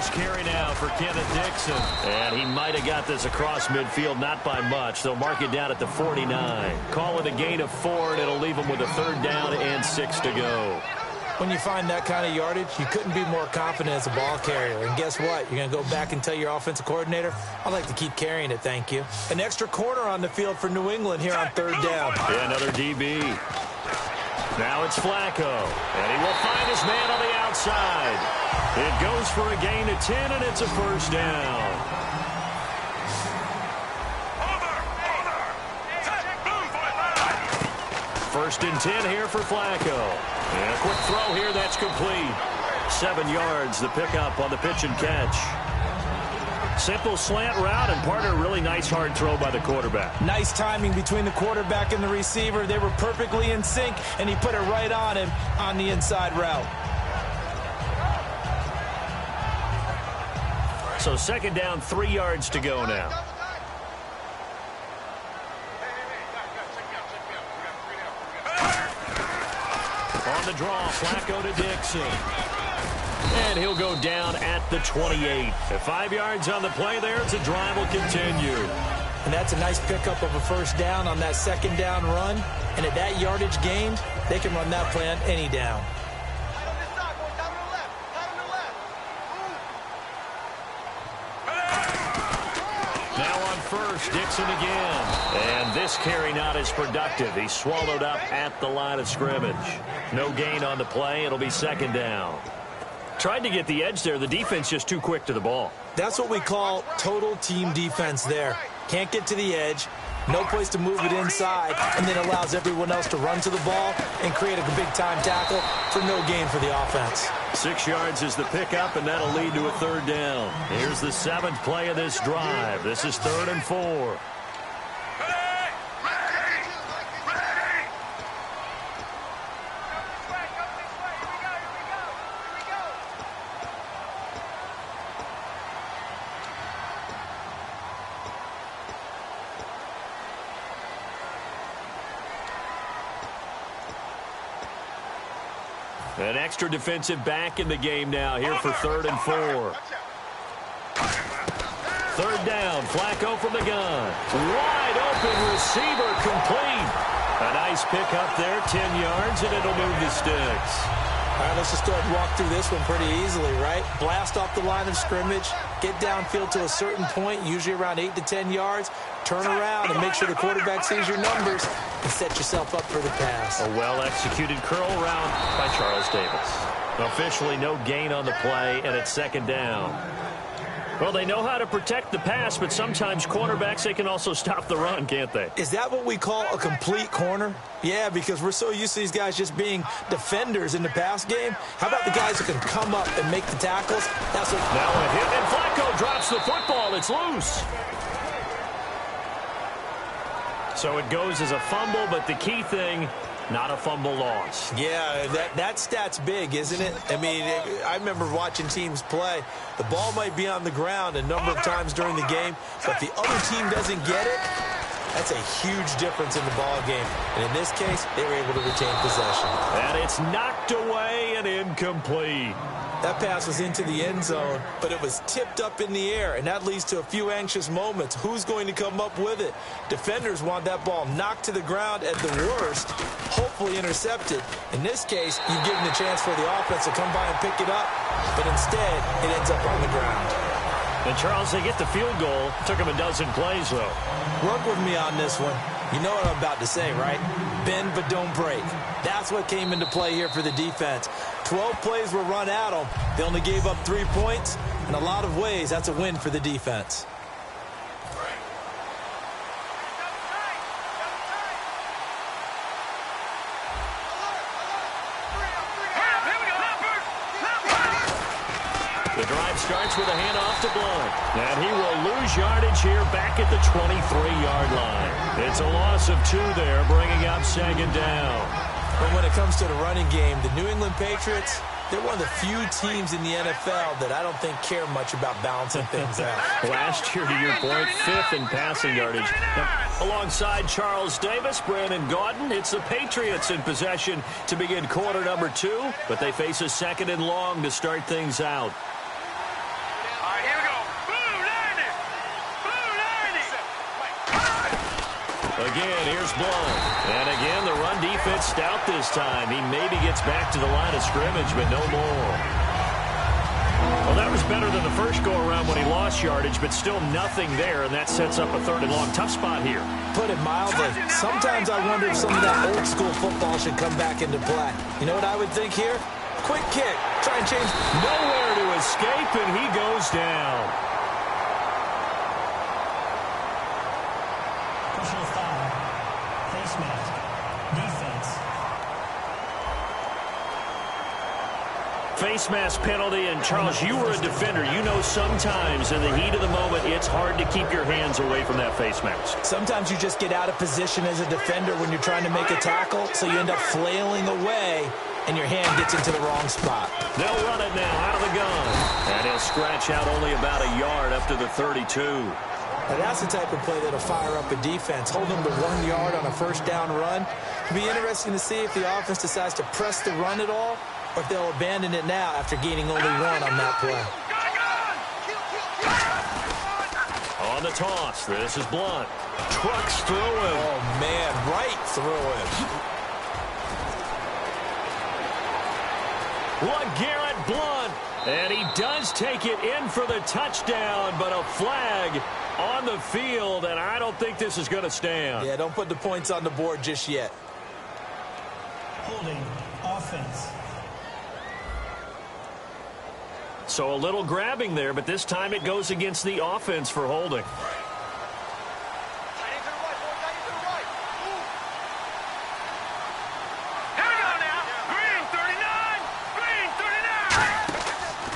first carry now for Kenneth Dixon. And he might have got this across midfield, not by much. They'll mark it down at the 49. Call it a gain of 4, and it'll leave them with a 3rd down and 6 to go. When you find that kind of yardage, you couldn't be more confident as a ball carrier. And guess what? You're going to go back and tell your offensive coordinator, I'd like to keep carrying it, thank you. An extra corner on the field for New England here on 3rd down. Yeah, another DB. Now it's Flacco, and he will find his man on the outside. It goes for a gain of 10, and it's a 1st down. 1st and 10 here for Flacco. And a quick throw here, that's complete. 7 yards, the pickup on the pitch and catch. Simple slant route, and part of a really nice hard throw by the quarterback. Nice timing between the quarterback and the receiver. They were perfectly in sync, and he put it right on him on the inside route. So 2nd down, 3 yards to go now. On the draw, Flacco to Dixon. And he'll go down at the 28. At 5 yards on the play there, the drive will continue. And that's a nice pickup of a 1st down on that 2nd down run. And at that yardage gained, they can run that play on any down. Now on 1st, Dixon again. And this carry not as productive. He's swallowed up at the line of scrimmage. No gain on the play. It'll be 2nd down. Tried to get the edge there. The defense just too quick to the ball. That's what we call total team defense there. Can't get to the edge, no place to move it inside, and then allows everyone else to run to the ball and create a big-time tackle for no gain for the offense. 6 yards is the pickup, and that'll lead to a 3rd down. Here's the 7th play of this drive. This is 3rd and 4. An extra defensive back in the game now here for 3rd and 4. 3rd down, Flacco from the gun. Wide open receiver complete. A nice pickup there, 10 yards, and it'll move the sticks. All right, let's just go ahead and walk through this one pretty easily, right? Blast off the line of scrimmage, get downfield to a certain point, usually around 8 to 10 yards, turn around and make sure the quarterback sees your numbers and set yourself up for the pass. A well-executed curl route by Charles Davis. Officially no gain on the play, and it's 2nd down. Well, they know how to protect the pass, but sometimes cornerbacks, they can also stop the run, can't they? Is that what we call a complete corner? Yeah, because we're so used to these guys just being defenders in the pass game. How about the guys who can come up and make the tackles? That's what. Now a hit, and Flacco drops the football. It's loose. So it goes as a fumble, but the key thing, not a fumble loss. Yeah, that stat's big, isn't it? I mean, I remember watching teams play. The ball might be on the ground a number of times during the game, but if the other team doesn't get it, that's a huge difference in the ball game. And in this case, they were able to retain possession. And it's knocked away and incomplete. That pass was into the end zone, but it was tipped up in the air, and that leads to a few anxious moments. Who's going to come up with it? Defenders want that ball knocked to the ground at the worst, hopefully intercepted. In this case, you've given the chance for the offense to come by and pick it up, but instead, it ends up on the ground. And, Charles, they get the field goal. Took them a dozen plays, though. Work with me on this one. You know what I'm about to say, right? Bend but don't break. That's what came into play here for the defense. 12 plays were run at them. They only gave up 3 points. In a lot of ways, that's a win for the defense. The drive starts with a handoff to Blunt. And he will lose yardage here back at the 23-yard line. It's a loss of 2 there, bringing up 2nd down. But when it comes to the running game, the New England Patriots, they're one of the few teams in the NFL that I don't think care much about balancing things out. Last year, to your point, 5th in passing yardage. Now, alongside Charles Davis, Brandon Gaudin, it's the Patriots in possession to begin quarter number 2, but they face a 2nd and long to start things out. Again, here's Blunt. And again, the run defense stout this time. He maybe gets back to the line of scrimmage, but no more. Well, that was better than the first go-around when he lost yardage, but still nothing there, and that sets up a 3rd and long. Tough spot here. Put it mildly. Sometimes I wonder if some of that old-school football should come back into play. You know what I would think here? Quick kick. Try and change. Nowhere to escape, and he goes down. Personal foul. Face mask. Defense. Face mask penalty, and Charles, you were a defender. You know sometimes in the heat of the moment, it's hard to keep your hands away from that face mask. Sometimes you just get out of position as a defender when you're trying to make a tackle, so you end up flailing away, and your hand gets into the wrong spot. They'll run it now out of the gun. And he'll scratch out only about a yard up to the 32. Now that's the type of play that'll fire up a defense. Hold them to 1 yard on a first down run. It'll be interesting to see if the offense decides to press the run at all, or if they'll abandon it now after gaining only 1 on that play. On the toss, this is Blunt. Trucks through him. Oh, man, right through him. LeGarrette Blunt. And he does take it in for the touchdown, but a flag on the field, and I don't think this is going to stand. Yeah, don't put the points on the board just yet. Holding. Offense. So a little grabbing there, but this time it goes against the offense for holding.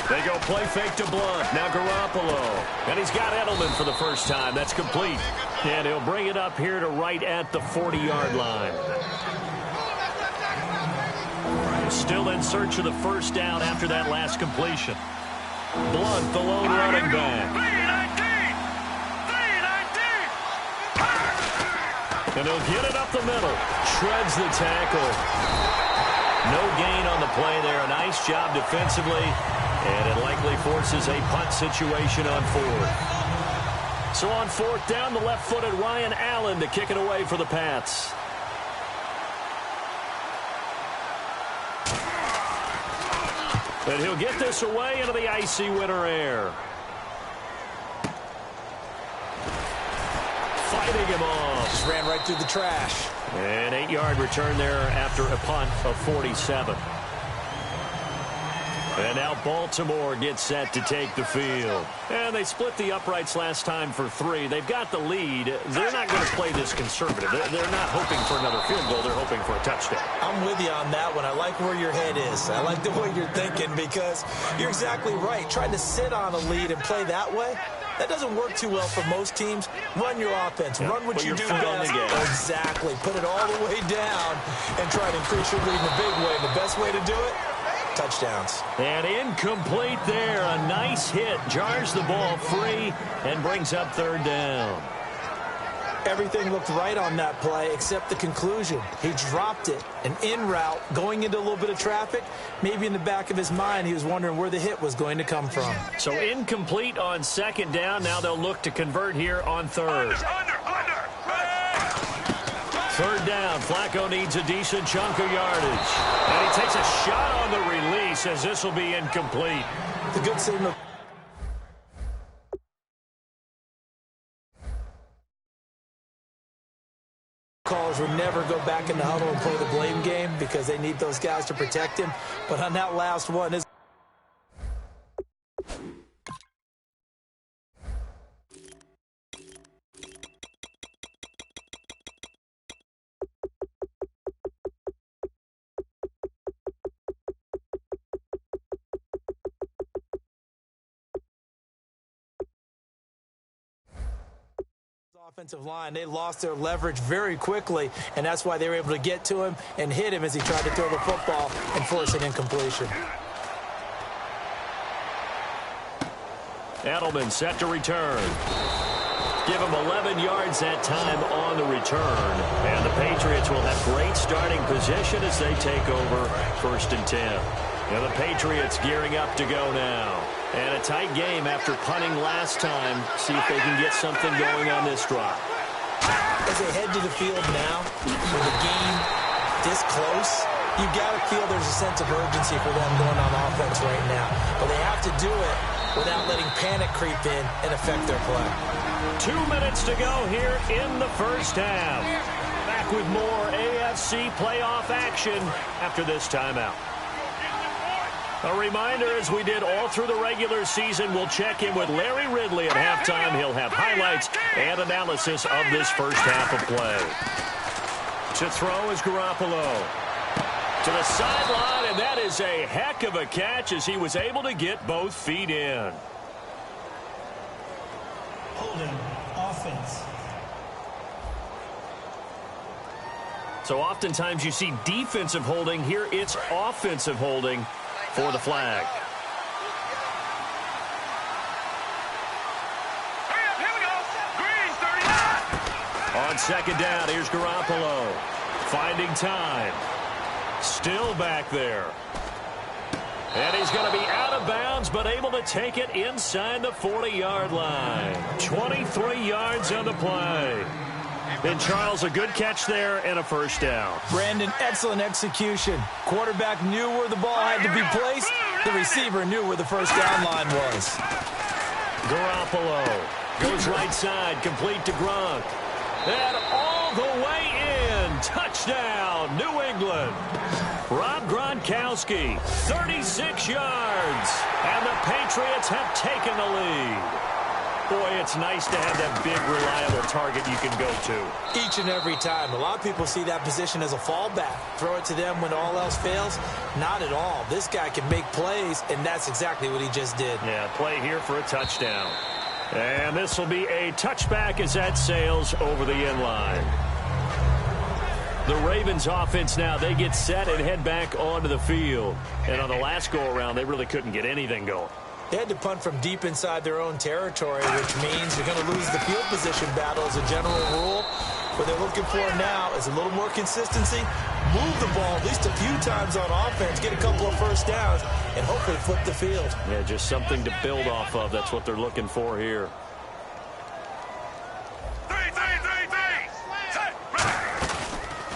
They go play fake to Blunt. Now Garoppolo. And he's got Edelman for the first time. That's complete. And he'll bring it up here to right at the 40-yard line. Still in search of the first down after that last completion. Blunt, the lone running back. And he'll get it up the middle. Shreds the tackle. No gain on the play there. A nice job defensively. And it likely forces a punt situation on 4th. So on 4th down, the left-footed Ryan Allen to kick it away for the Pats. And he'll get this away into the icy winter air. Fighting him off. Just ran right through the trash. An 8-yard return there after a punt of 47. And now Baltimore gets set to take the field. And they split the uprights last time for 3. They've got the lead. They're not going to play this conservative. They're not hoping for another field goal. They're hoping for a touchdown. I'm with you on that one. I like where your head is. I like the way you're thinking because you're exactly right. Trying to sit on a lead and play that way, that doesn't work too well for most teams. Run your offense. Run what you do best. Exactly. Put it all the way down and try to increase your lead in a big way. And the best way to do it, touchdowns. And incomplete there. A nice hit. Jars the ball free and brings up 3rd down. Everything looked right on that play except the conclusion. He dropped it. An in route going into a little bit of traffic. Maybe in the back of his mind he was wondering where the hit was going to come from. So incomplete on 2nd down. Now they'll look to convert here on 3rd. Under. 3rd down. Flacco needs a decent chunk of yardage. And he takes a shot on the release as this will be incomplete. The good signal. Callers would never go back in the huddle and play the blame game because they need those guys to protect him. But on that last one, his offensive line, they lost their leverage very quickly, and that's why they were able to get to him and hit him as he tried to throw the football and force an incompletion. Edelman set to return. Give him 11 yards that time on the return. And the Patriots will have great starting position as they take over 1st and 10. And the Patriots gearing up to go now. And a tight game after punting last time. See if they can get something going on this drive. As As they head to the field now, with the game this close, you've got to feel there's a sense of urgency for them going on offense right now. But they have to do it without letting panic creep in and affect their play. 2 minutes to go here in the first half. Back with more AFC playoff action after this timeout. A reminder, as we did all through the regular season, we'll check in with Larry Ridley at halftime. He'll have highlights and analysis of this first half of play. To throw is Garoppolo. To the sideline, and that is a heck of a catch as he was able to get both feet in. Holding. Offense. So oftentimes you see defensive holding. Here it's offensive holding for the flag. Here we go. Green's 39. On second down, here's Garoppolo. Finding time. Still back there. And he's going to be out of bounds, but able to take it inside the 40-yard line. 23 yards on the play. And Charles, a good catch there and a first down. Brandon, excellent execution. Quarterback knew where the ball had to be placed. The receiver knew where the first down line was. Garoppolo goes right side, complete to Gronk. And all the way in. Touchdown, New England. Rob Gronkowski, 36 yards. And the Patriots have taken the lead. Boy, it's nice to have that big, reliable target you can go to. Each and every time. A lot of people see that position as a fallback. Throw it to them when all else fails. Not at all. This guy can make plays, and that's exactly what he just did. Yeah, play here for a touchdown. And this will be a touchback as that sails over the end line. The Ravens offense now, they get set and head back onto the field. And on the last go-around, they really couldn't get anything going. They had to punt from deep inside their own territory, which means you're going to lose the field position battle as a general rule. What they're looking for now is a little more consistency, move the ball at least a few times on offense, get a couple of first downs, and hopefully flip the field. Yeah, just something to build off of. That's what they're looking for here.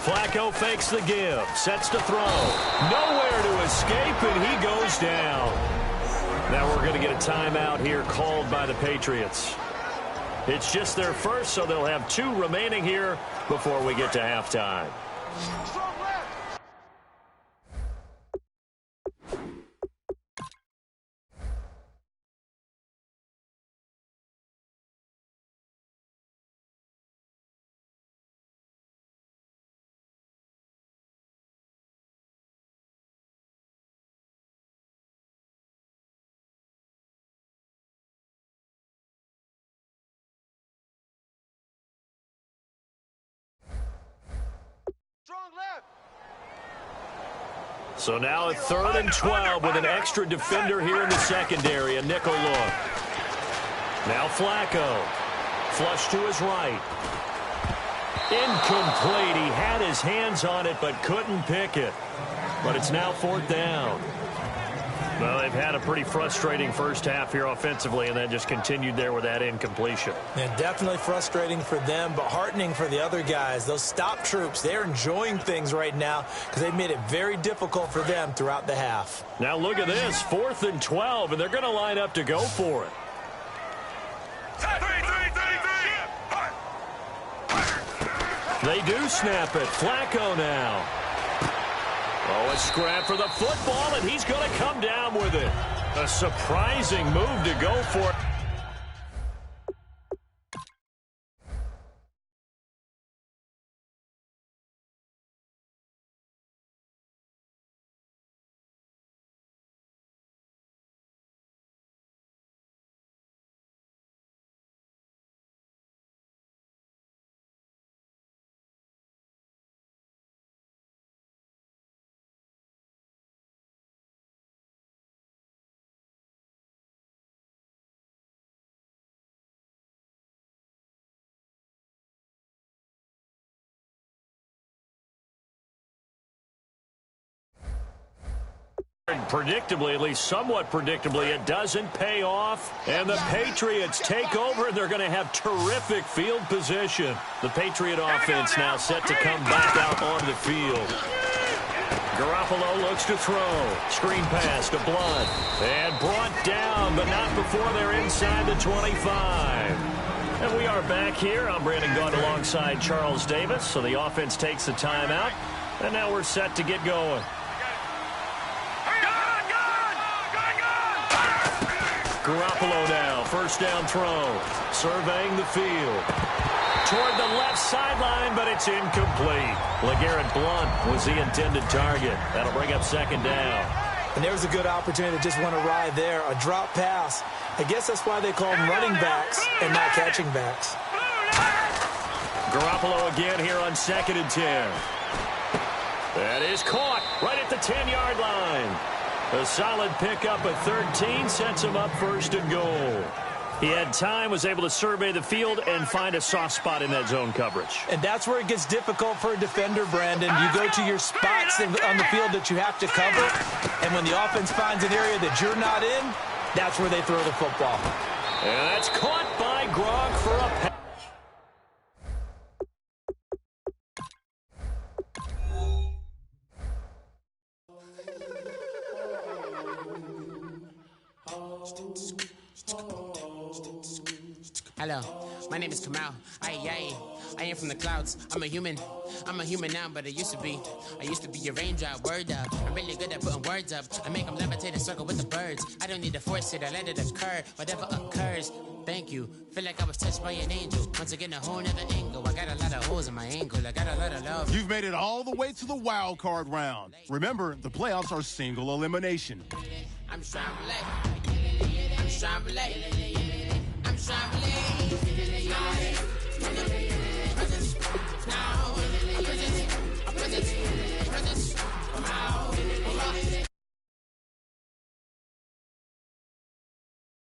Flacco fakes the give, sets to throw. Nowhere to escape, and he goes down. Now we're going to get a timeout here called by the Patriots. It's just their first, so they'll have 2 remaining here before we get to halftime. So now a 3rd and 12 with an extra defender here in the secondary, a nickel look. Now Flacco. Flush to his right. Incomplete. He had his hands on it but couldn't pick it. But it's now 4th down. Well, they've had a pretty frustrating first half here offensively, and then just continued there with that incompletion. Yeah, definitely frustrating for them, but heartening for the other guys. Those stop troops, they're enjoying things right now because they've made it very difficult for them throughout the half. Now look at this, 4th and 12, and they're going to line up to go for it. They do snap it. Flacco now. Oh, a scrap for the football, and he's going to come down with it. A surprising move to go for it. predictably, at least somewhat predictably, it doesn't pay off. And the Patriots take over, and they're going to have terrific field position. The Patriot offense now set to come back out onto the field. Garoppolo looks to throw. Screen pass to Blunt. And brought down, but not before they're inside the 25. And we are back here. I'm Brandon Gaudin alongside Charles Davis. So the offense takes the timeout. And now we're set to get going. Garoppolo now, first down throw, surveying the field. Toward the left sideline, but it's incomplete. LeGarrette Blunt was the intended target. That'll bring up second down. And there was a good opportunity to just want to ride there, a drop pass. I guess that's why they call them running backs and not catching backs. Garoppolo again here on 2nd and 10. That is caught right at the 10-yard line. A solid pickup at 13 sets him up first and goal. He had time, was able to survey the field and find a soft spot in that zone coverage. And that's where it gets difficult for a defender, Brandon. You go to your spots on the field that you have to cover, and when the offense finds an area that you're not in, that's where they throw the football. And that's caught by Gronk for a pass. Hello, my name is Kamal. I am from the clouds. I'm a human now, but I used to be a raindrop. Word up, I'm really good at putting words up. I make them levitate and circle with the birds. I don't need to force it, I let it occur. Whatever occurs, thank you. Feel like I was touched by an angel. Once again, a whole nother angle. I got a lot of holes in my ankle. I got a lot of love. You've made it all the way to the wild card round. Remember, the playoffs are single elimination. I'm trying to I'm trying to